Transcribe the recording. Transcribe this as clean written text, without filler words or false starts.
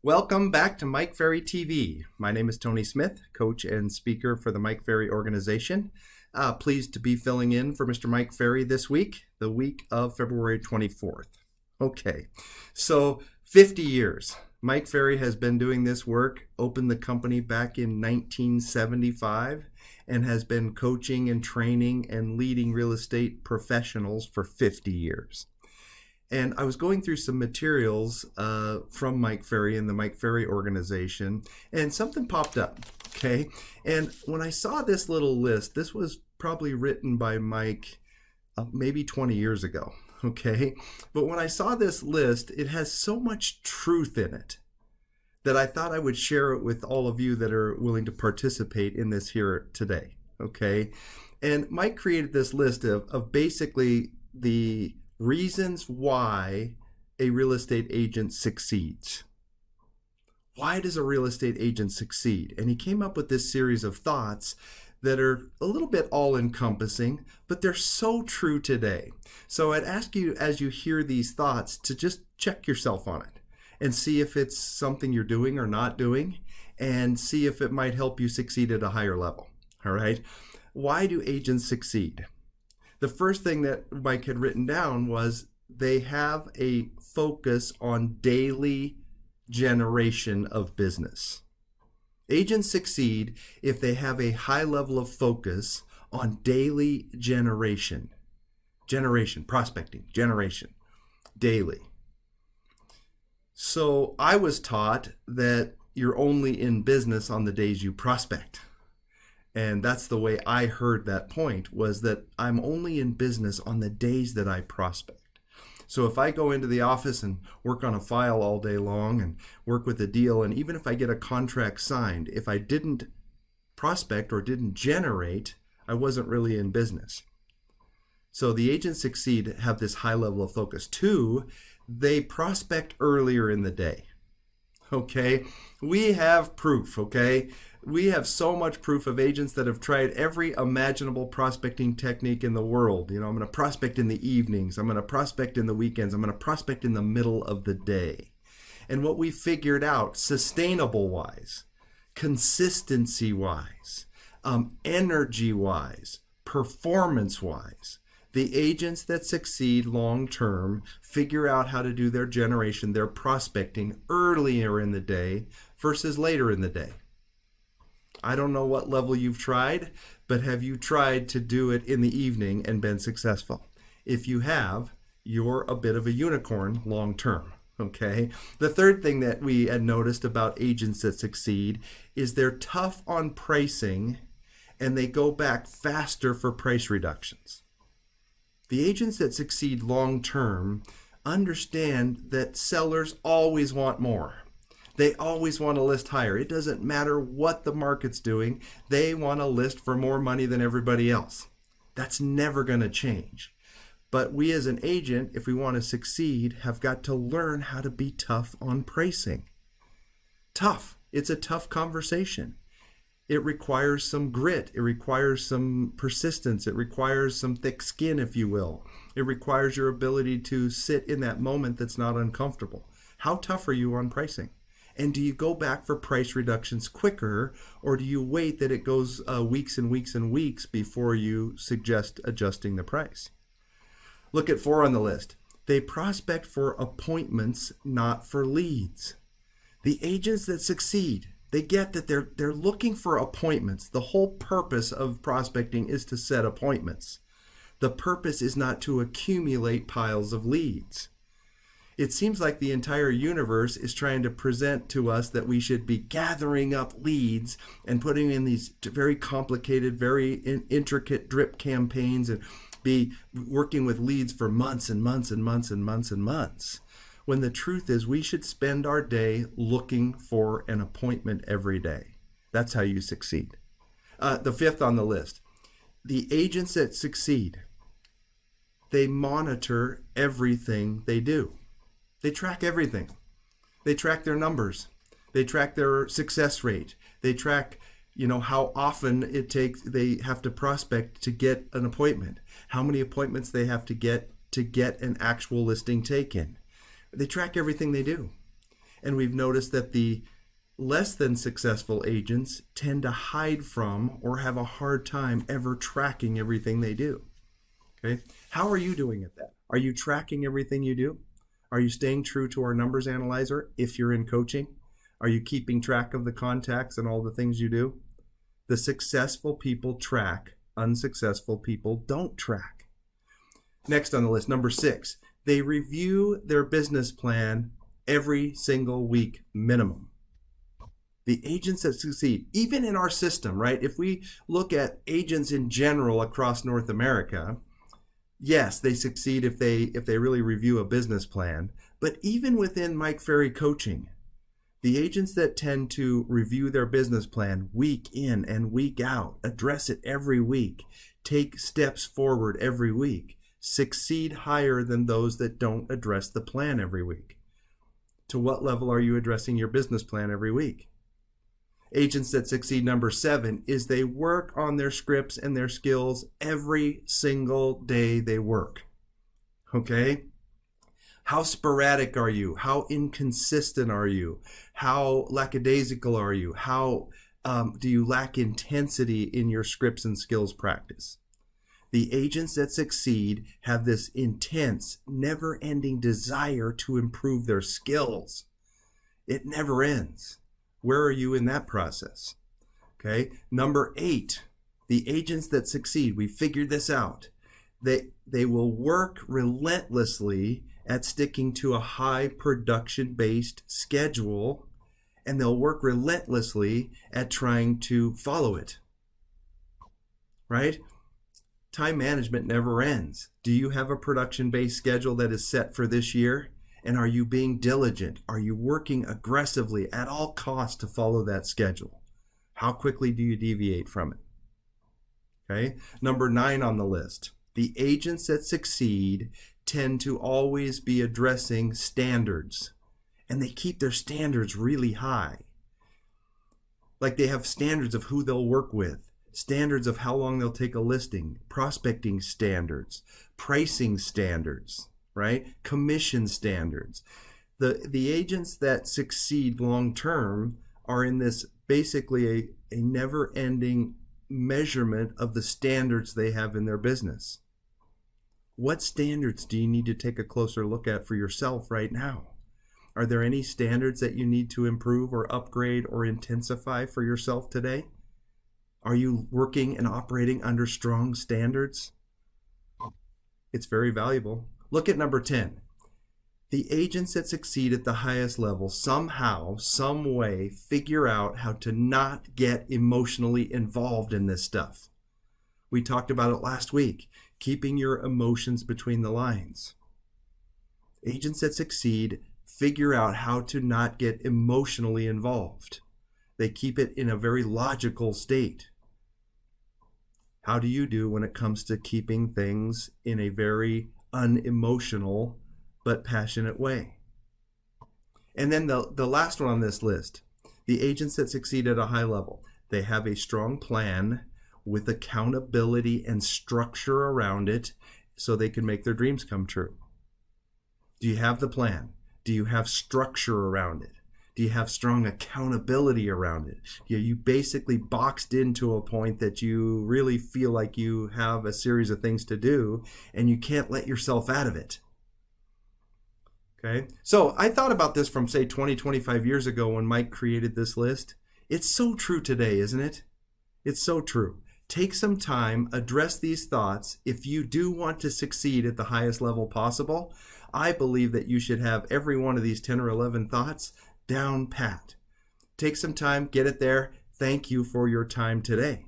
Welcome back to Mike Ferry TV. My name is Tony Smith, coach and speaker for the Mike Ferry organization. Pleased to be filling in for Mr. Mike Ferry this week, the week of February 24th. Okay, so 50 years. Mike Ferry has been doing this work, opened the company back in 1975, and has been coaching and training and leading real estate professionals for 50 years. And I was going through some materials from Mike Ferry and the Mike Ferry organization, and something popped up, okay? And when I saw this little list, this was probably written by Mike maybe 20 years ago, okay? But when I saw this list, it has so much truth in it that I thought I would share it with all of you that are willing to participate in this here today, okay? And Mike created this list of basically the reasons why a real estate agent succeeds. Why does a real estate agent succeed? And he came up with this series of thoughts that are a little bit all-encompassing, but they're so true today. So I'd ask you, as you hear these thoughts, to just check yourself on it and see if it's something you're doing or not doing, and see if it might help you succeed at a higher level. All right? Why do agents succeed? The first thing that Mike had written down was they have a focus on daily generation of business. Agents succeed if they have a high level of focus on daily generation. Prospecting, daily. So I was taught that you're only in business on the days you prospect. And that's the way I heard that point, was that I'm only in business on the days that I prospect. So if I go into the office and work on a file all day long and work with a deal, and even if I get a contract signed, if I didn't prospect or didn't generate, I wasn't really in business. So the agents succeed have this high level of focus. Two, they prospect earlier in the day. Okay, we have proof, okay? We have so much proof of agents that have tried every imaginable prospecting technique in the world. You know, I'm going to prospect in the evenings. I'm going to prospect in the weekends. I'm going to prospect in the middle of the day. And what we figured out, sustainable-wise, consistency-wise, energy-wise, performance-wise, the agents that succeed long-term figure out how to do their generation, their prospecting earlier in the day versus later in the day. I don't know what level you've tried, but have you tried to do it in the evening and been successful? If you have, you're a bit of a unicorn long-term, okay? The third thing that we had noticed about agents that succeed is they're tough on pricing and they go back faster for price reductions. The agents that succeed long-term understand that sellers always want more. They always want to list higher. It doesn't matter what the market's doing. They want to list for more money than everybody else. That's never going to change. But we as an agent, if we want to succeed, have got to learn how to be tough on pricing. Tough. It's a tough conversation. It requires some grit. It requires some persistence. It requires some thick skin, if you will. It requires your ability to sit in that moment that's not uncomfortable. How tough are you on pricing? And do you go back for price reductions quicker, or do you wait that it goes weeks and weeks and weeks before you suggest adjusting the price? Look at 4 on the list. They prospect for appointments, not for leads. The agents that succeed, they get that they're looking for appointments. The whole purpose of prospecting is to set appointments. The purpose is not to accumulate piles of leads. It seems like the entire universe is trying to present to us that we should be gathering up leads and putting in these very complicated, very intricate drip campaigns and be working with leads for months and months and months and months and months. When the truth is we should spend our day looking for an appointment every day. That's how you succeed. The 5th on the list, the agents that succeed, they monitor everything they do. They track everything. They track their numbers. They track their success rate. They track, how often it takes, they have to prospect to get an appointment, how many appointments they have to get an actual listing taken. They track everything they do. And we've noticed that the less than successful agents tend to hide from or have a hard time ever tracking everything they do. Okay? How are you doing at that? Are you tracking everything you do? Are you staying true to our numbers analyzer if you're in coaching? Are you keeping track of the contacts and all the things you do? The successful people track. Unsuccessful people don't track. Next on the list, number 6, they review their business plan every single week minimum. The agents that succeed, even in our system, right? If we look at agents in general across North America, yes, they succeed if they really review a business plan. But even within Mike Ferry coaching, the agents that tend to review their business plan week in and week out, address it every week, take steps forward every week, succeed higher than those that don't address the plan every week. To what level are you addressing your business plan every week? Agents that succeed, number 7, is they work on their scripts and their skills every single day they work. Okay? How sporadic are you? How inconsistent are you? How lackadaisical are you? How do you lack intensity in your scripts and skills practice? The agents that succeed have this intense, never-ending desire to improve their skills. It never ends. Where are you in that process? Okay. Number 8, the agents that succeed, we figured this out. They will work relentlessly at sticking to a high production-based schedule, and they'll work relentlessly at trying to follow it. Right? Time management never ends. Do you have a production-based schedule that is set for this year? And are you being diligent? Are you working aggressively at all costs to follow that schedule? How quickly do you deviate from it? Okay. Number 9 on the list. The agents that succeed tend to always be addressing standards, and they keep their standards really high. Like they have standards of who they'll work with, standards of how long they'll take a listing, prospecting standards, pricing standards, right? Commission standards. The agents that succeed long term are in this basically a never-ending measurement of the standards they have in their business. What standards do you need to take a closer look at for yourself right now? Are there any standards that you need to improve or upgrade or intensify for yourself today? Are you working and operating under strong standards? It's very valuable. Look at number 10. The agents that succeed at the highest level somehow, some way, figure out how to not get emotionally involved in this stuff. We talked about it last week, keeping your emotions between the lines. Agents that succeed figure out how to not get emotionally involved. They keep it in a very logical state. How do you do when it comes to keeping things in a very unemotional but passionate way? And then the last one on this list, the agents that succeed at a high level, they have a strong plan with accountability and structure around it so they can make their dreams come true. Do you have the plan? Do you have structure around it? Do you have strong accountability around it? Are you basically boxed into a point that you really feel like you have a series of things to do and you can't let yourself out of it? Okay. So I thought about this from, say, 20, 25 years ago when Mike created this list. It's so true today, isn't it? It's so true. Take some time, address these thoughts. If you do want to succeed at the highest level possible, I believe that you should have every one of these 10 or 11 thoughts down pat. Take some time, get it there. Thank you for your time today.